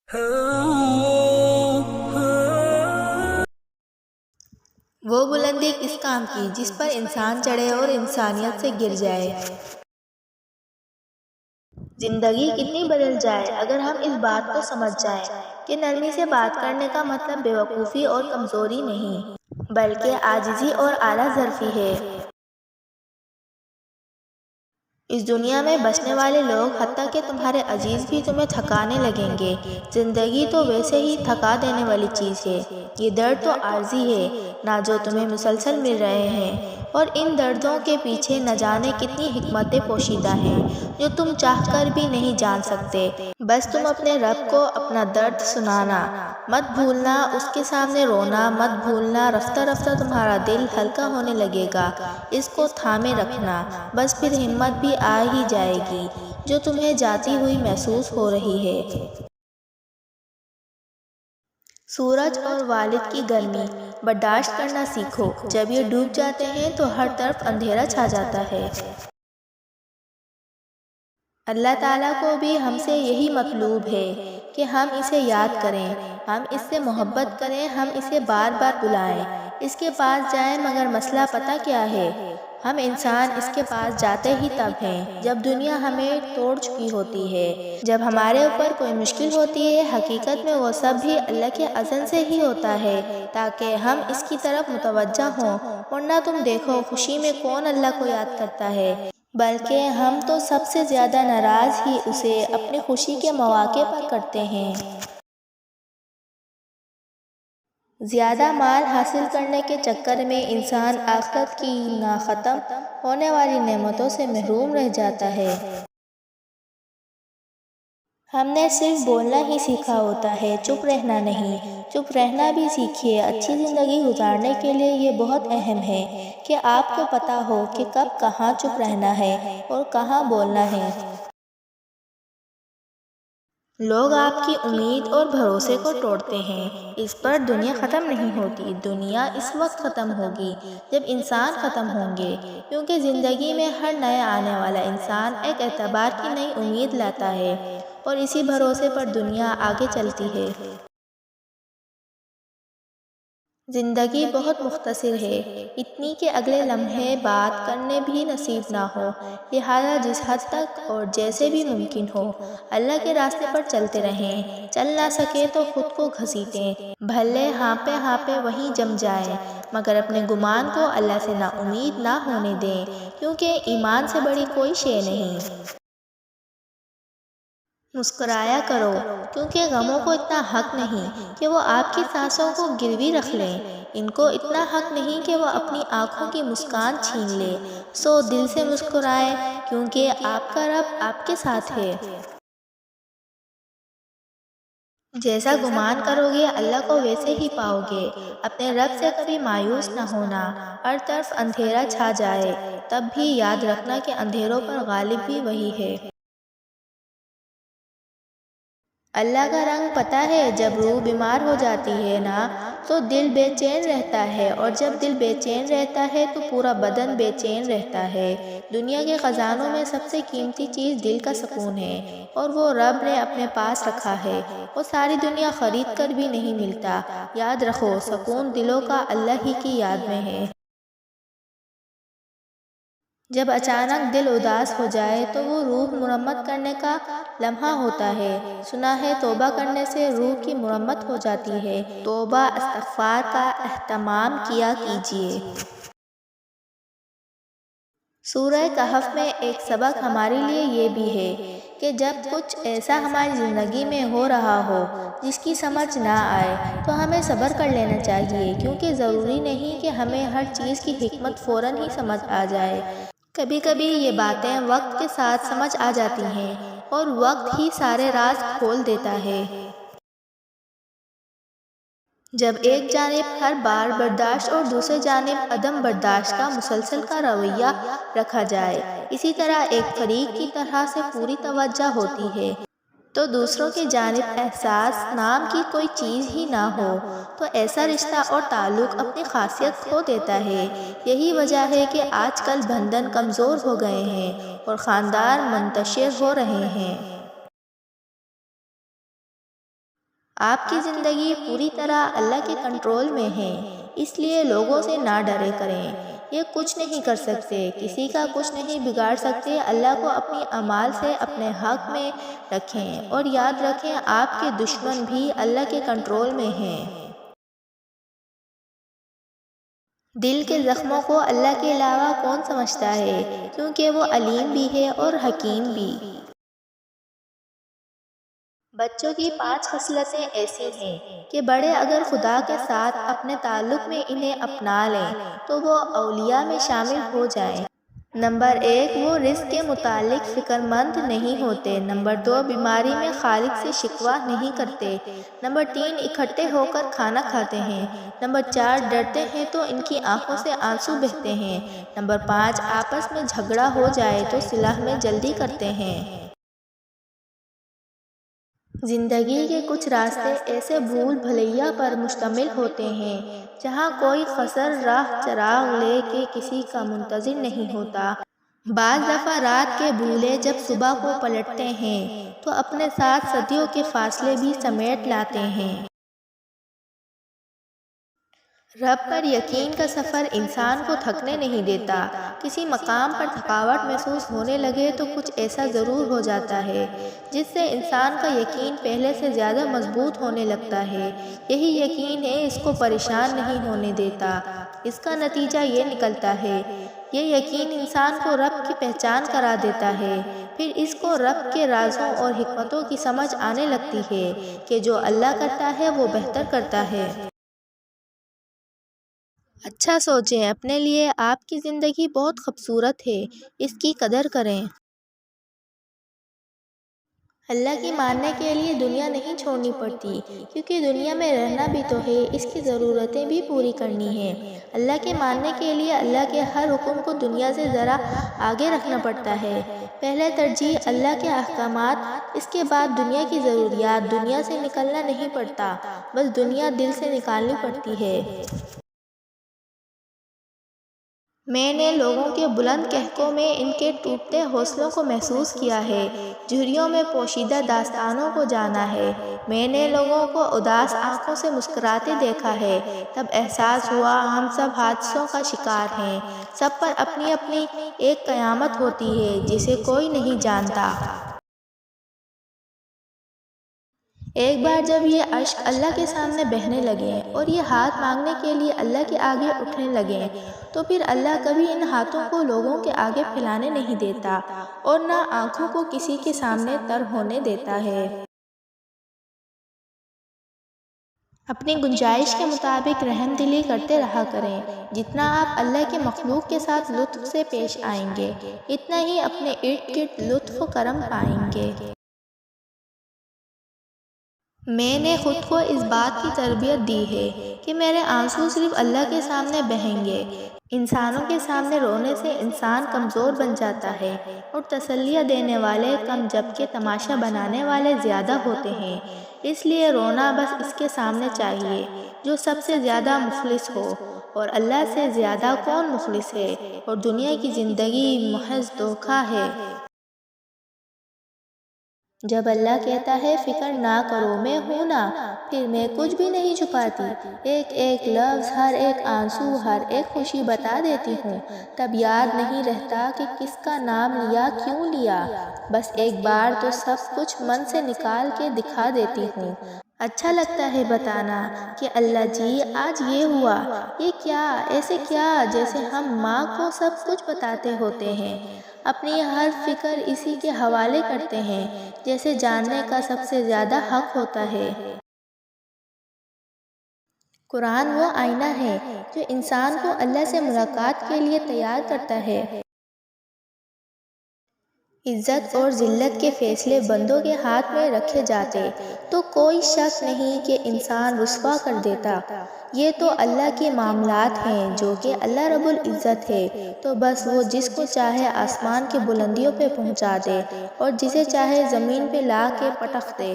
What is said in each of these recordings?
وہ بلندی کس کام کی جس پر انسان چڑھے اور انسانیت سے گر جائے۔ زندگی کتنی بدل جائے اگر ہم اس بات کو سمجھ جائیں کہ نرمی سے بات کرنے کا مطلب بے وقوفی اور کمزوری نہیں بلکہ عاجزی اور اعلیٰ ظرفی ہے۔ اس دنیا میں بسنے والے لوگ حتیٰ کہ تمہارے عزیز بھی تمہیں تھکانے لگیں گے۔ زندگی تو ویسے ہی تھکا دینے والی چیز ہے۔ یہ درد تو عارضی ہے نہ جو تمہیں مسلسل مل رہے ہیں، اور ان دردوں کے پیچھے نہ جانے کتنی حکمتیں پوشیدہ ہیں جو تم چاہ کر بھی نہیں جان سکتے۔ بس تم اپنے رب کو اپنا درد سنانا مت بھولنا، اس کے سامنے رونا مت بھولنا۔ رفتہ رفتہ تمہارا دل ہلکا ہونے لگے گا، اس کو تھامے رکھنا، بس پھر ہمت بھی آ ہی جائے گی جو تمہیں جاتی ہوئی محسوس ہو رہی ہے۔ سورج اور والد کی گرمی برداشت کرنا سیکھو۔ جب یہ ڈوب جاتے ہیں تو ہر طرف اندھیرا چھا جاتا ہے۔ اللہ تعالیٰ کو بھی ہم سے یہی مطلوب ہے کہ ہم اسے یاد کریں، ہم اس سے محبت کریں، ہم اسے بار بار بلائیں، اس کے پاس جائیں۔ مگر مسئلہ پتہ کیا ہے؟ ہم انسان اس کے پاس جاتے ہی تب ہیں جب دنیا ہمیں توڑ چکی ہوتی ہے، جب ہمارے اوپر کوئی مشکل ہوتی ہے۔ حقیقت میں وہ سب بھی اللہ کے اذن سے ہی ہوتا ہے تاکہ ہم اس کی طرف متوجہ ہوں، ورنہ تم دیکھو خوشی میں کون اللہ کو یاد کرتا ہے، بلکہ ہم تو سب سے زیادہ ناراض ہی اسے اپنی خوشی کے مواقع پر کرتے ہیں۔ زیادہ مال حاصل کرنے کے چکر میں انسان آخرت کی نہ ختم ہونے والی نعمتوں سے محروم رہ جاتا ہے۔ ہم نے صرف بولنا ہی سیکھا ہوتا ہے، چپ رہنا نہیں۔ چپ رہنا بھی سیکھیے۔ اچھی زندگی گزارنے کے لیے یہ بہت اہم ہے کہ آپ کو پتہ ہو کہ کب کہاں چپ رہنا ہے اور کہاں بولنا ہے۔ لوگ آپ کی امید اور بھروسے کو توڑتے ہیں، اس پر دنیا ختم نہیں ہوتی۔ دنیا اس وقت ختم ہوگی جب انسان ختم ہوں گے، کیونکہ زندگی میں ہر نئے آنے والا انسان ایک اعتبار کی نئی امید لاتا ہے، اور اسی بھروسے پر دنیا آگے چلتی ہے۔ زندگی بہت مختصر ہے، اتنی کہ اگلے لمحے بات کرنے بھی نصیب نہ ہو، لہٰذا جس حد تک اور جیسے بھی ممکن ہو اللہ کے راستے پر چلتے رہیں۔ چل نہ سکے تو خود کو گھسیٹیں، بھلے ہانپے ہانپے وہیں جم جائیں، مگر اپنے گمان کو اللہ سے نا امید نہ ہونے دیں، کیونکہ ایمان سے بڑی کوئی شے نہیں۔ مسکرایا کرو، کیونکہ غموں کو اتنا حق نہیں کہ وہ آپ کی سانسوں کو گروی رکھ لیں، ان کو اتنا حق نہیں کہ وہ اپنی آنکھوں کی مسکان چھین لے۔ سو دل سے مسکرائیں، کیونکہ آپ کا رب آپ کے ساتھ ہے۔ جیسا گمان کرو گے اللہ کو ویسے ہی پاؤ گے۔ اپنے رب سے کبھی مایوس نہ ہونا۔ ہر طرف اندھیرا چھا جائے تب بھی یاد رکھنا کہ اندھیروں پر غالب بھی وہی ہے۔ اللہ کا رنگ پتہ ہے، جب روح بیمار ہو جاتی ہے نا تو دل بے چین رہتا ہے، اور جب دل بے چین رہتا ہے تو پورا بدن بے چین رہتا ہے۔ دنیا کے خزانوں میں سب سے قیمتی چیز دل کا سکون ہے، اور وہ رب نے اپنے پاس رکھا ہے۔ وہ ساری دنیا خرید کر بھی نہیں ملتا۔ یاد رکھو، سکون دلوں کا اللہ ہی کی یاد میں ہے۔ جب اچانک دل اداس ہو جائے تو وہ روح مرمت کرنے کا لمحہ ہوتا ہے۔ سنا ہے توبہ کرنے سے روح کی مرمت ہو جاتی ہے۔ توبہ استغفار کا اہتمام کیا کیجیے۔ سورہ کہف میں ایک سبق ہمارے لیے یہ بھی ہے کہ جب کچھ ایسا ہماری زندگی میں ہو رہا ہو جس کی سمجھ نہ آئے تو ہمیں صبر کر لینا چاہیے، کیونکہ ضروری نہیں کہ ہمیں ہر چیز کی حکمت فوراً ہی سمجھ آ جائے۔ کبھی کبھی یہ باتیں وقت کے ساتھ سمجھ آ جاتی ہیں، اور وقت ہی سارے راز کھول دیتا ہے۔ جب ایک جانب ہر بار برداشت اور دوسری جانب عدم برداشت کا مسلسل کا رویہ رکھا جائے، اسی طرح ایک فریق کی طرح سے پوری توجہ ہوتی ہے تو دوسروں کی جانب احساس نام کی کوئی چیز ہی نہ ہو، تو ایسا رشتہ اور تعلق اپنی خاصیت کھو دیتا ہے۔ یہی وجہ ہے کہ آج کل بندھن کمزور ہو گئے ہیں اور خاندان منتشر ہو رہے ہیں۔ آپ کی زندگی پوری طرح اللہ کے کنٹرول میں ہے، اس لیے لوگوں سے نہ ڈرے کریں۔ یہ کچھ نہیں کر سکتے، کسی کا کچھ نہیں بگاڑ سکتے۔ اللہ کو اپنی اعمال سے اپنے حق میں رکھیں اور یاد رکھیں آپ کے دشمن بھی اللہ کے کنٹرول میں ہیں۔ دل کے زخموں کو اللہ کے علاوہ کون سمجھتا ہے، کیونکہ وہ علیم بھی ہے اور حکیم بھی۔ بچوں کی 5 خصلتیں ایسی ہیں کہ بڑے اگر خدا کے ساتھ اپنے تعلق میں انہیں اپنا لیں تو وہ اولیاء میں شامل ہو جائیں۔ نمبر 1، وہ رزق کے متعلق فکر مند نہیں ہوتے۔ نمبر 2، بیماری میں خالق سے شکوہ نہیں کرتے۔ نمبر 3، اکٹھے ہو کر کھانا کھاتے ہیں۔ نمبر 4، ڈرتے ہیں تو ان کی آنکھوں سے آنسو بہتے ہیں۔ نمبر 5، آپس میں جھگڑا ہو جائے تو صلح میں جلدی کرتے ہیں۔ زندگی کے کچھ راستے ایسے بھول بھلیا پر مشتمل ہوتے ہیں جہاں کوئی قصر راہ چراغ لے کے کسی کا منتظر نہیں ہوتا۔ بعض دفعہ رات کے بھولے جب صبح کو پلٹتے ہیں تو اپنے ساتھ صدیوں کے فاصلے بھی سمیٹ لاتے ہیں۔ رب پر یقین کا سفر انسان کو تھکنے نہیں دیتا۔ کسی مقام پر تھکاوٹ محسوس ہونے لگے تو کچھ ایسا ضرور ہو جاتا ہے جس سے انسان کا یقین پہلے سے زیادہ مضبوط ہونے لگتا ہے۔ یہی یقین ہے اس کو پریشان نہیں ہونے دیتا۔ اس کا نتیجہ یہ نکلتا ہے، یہ یقین انسان کو رب کی پہچان کرا دیتا ہے۔ پھر اس کو رب کے رازوں اور حکمتوں کی سمجھ آنے لگتی ہے کہ جو اللہ کرتا ہے وہ بہتر کرتا ہے۔ اچھا سوچیں اپنے لیے، آپ کی زندگی بہت خوبصورت ہے، اس کی قدر کریں۔ اللہ کی ماننے کے لیے دنیا نہیں چھوڑنی پڑتی، کیونکہ دنیا میں رہنا بھی تو ہے، اس کی ضرورتیں بھی پوری کرنی ہیں۔ اللہ کے ماننے کے لیے اللہ کے ہر حکم کو دنیا سے ذرا آگے رکھنا پڑتا ہے۔ پہلے ترجیح اللہ کے احکامات، اس کے بعد دنیا کی ضروریات۔ دنیا سے نکلنا نہیں پڑتا، بس دنیا دل سے نکالنی پڑتی ہے۔ میں نے لوگوں کے بلند کہکوں میں ان کے ٹوٹتے حوصلوں کو محسوس کیا ہے، جھریوں میں پوشیدہ داستانوں کو جانا ہے۔ میں نے لوگوں کو اداس آنکھوں سے مسکراتے دیکھا ہے، تب احساس ہوا ہم سب حادثوں کا شکار ہیں۔ سب پر اپنی اپنی ایک قیامت ہوتی ہے جسے کوئی نہیں جانتا۔ ایک بار جب یہ اشک اللہ کے سامنے بہنے لگے اور یہ ہاتھ مانگنے کے لیے اللہ کے آگے اٹھنے لگے تو پھر اللہ کبھی ان ہاتھوں کو لوگوں کے آگے پھیلانے نہیں دیتا اور نہ آنکھوں کو کسی کے سامنے تر ہونے دیتا ہے۔ اپنی گنجائش کے مطابق رحم دلی کرتے رہا کریں۔ جتنا آپ اللہ کے مخلوق کے ساتھ لطف سے پیش آئیں گے، اتنا ہی اپنے ارد گرد لطف و کرم پائیں گے۔ میں نے خود کو اس بات کی تربیت دی ہے کہ میرے آنسو صرف اللہ کے سامنے بہیں گے۔ انسانوں کے سامنے رونے سے انسان کمزور بن جاتا ہے اور تسلیاں دینے والے کم جبکہ تماشا بنانے والے زیادہ ہوتے ہیں۔ اس لیے رونا بس اس کے سامنے چاہیے جو سب سے زیادہ مخلص ہو، اور اللہ سے زیادہ کون مخلص ہے، اور دنیا کی زندگی محض دھوکہ ہے۔ جب اللہ کہتا ہے فکر نہ کرو میں ہوں نا، پھر میں کچھ بھی نہیں چھپاتی، ایک ایک لفظ، ہر ایک آنسو، ہر ایک خوشی بتا دیتی ہوں، تب یاد نہیں رہتا کہ کس کا نام لیا، کیوں لیا، بس ایک بار تو سب کچھ من سے نکال کے دکھا دیتی ہوں۔ اچھا لگتا ہے بتانا کہ اللہ جی آج یہ ہوا، یہ کیا، ایسے کیا، جیسے ہم ماں کو سب کچھ بتاتے ہوتے ہیں، اپنی ہر فکر اسی کے حوالے کرتے ہیں، جیسے جاننے کا سب سے زیادہ حق ہوتا ہے۔ قرآن وہ آئینہ ہے جو انسان کو اللہ سے ملاقات کے لیے تیار کرتا ہے۔ عزت اور ذلت کے فیصلے بندوں کے ہاتھ میں رکھے جاتے تو کوئی شک نہیں کہ انسان رسوا کر دیتا۔ یہ تو اللہ کے معاملات ہیں جو کہ اللہ رب العزت ہے، تو بس وہ جس کو چاہے آسمان کی بلندیوں پہ پہنچا دے اور جسے چاہے زمین پہ لا کے پٹخ دے۔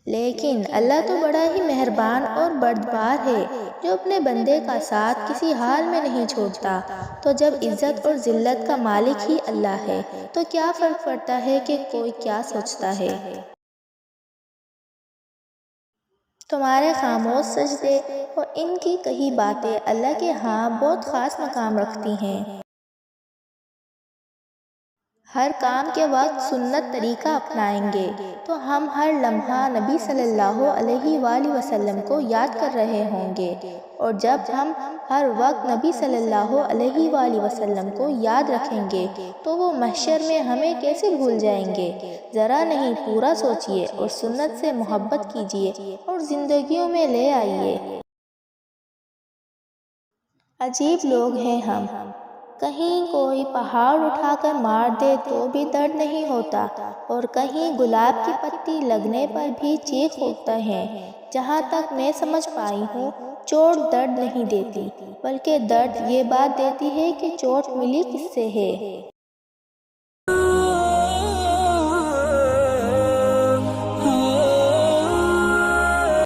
لیکن اللہ تو بڑا ہی مہربان اور بردبار ہے جو اپنے بندے کا ساتھ کسی حال میں نہیں چھوڑتا۔ تو جب عزت اور ذلت کا مالک ہی اللہ ہے تو کیا فرق پڑتا ہے کہ کوئی کیا سوچتا ہے۔ تمہارے خاموش سجدے اور ان کی کہی باتیں اللہ کے ہاں بہت خاص مقام رکھتی ہیں۔ ہر کام کے وقت سنت طریقہ اپنائیں گے تو ہم ہر لمحہ نبی صلی اللہ علیہ وآلہ وسلم کو یاد کر رہے ہوں گے، اور جب ہم ہر وقت نبی صلی اللہ علیہ وآلہ وسلم کو یاد رکھیں گے تو وہ محشر میں ہمیں کیسے بھول جائیں گے؟ ذرا نہیں، پورا سوچئے اور سنت سے محبت کیجئے اور زندگیوں میں لے آئیے۔ عجیب لوگ ہیں ہم، کہیں کوئی پہاڑ اٹھا کر مار دے تو بھی درد نہیں ہوتا، اور کہیں گلاب کی پتی لگنے پر بھی چیخ اٹھتے ہیں۔ جہاں تک میں سمجھ پائی ہوں، چوٹ درد نہیں دیتی، بلکہ درد یہ بات دیتی ہے کہ چوٹ ملی کس سے ہے۔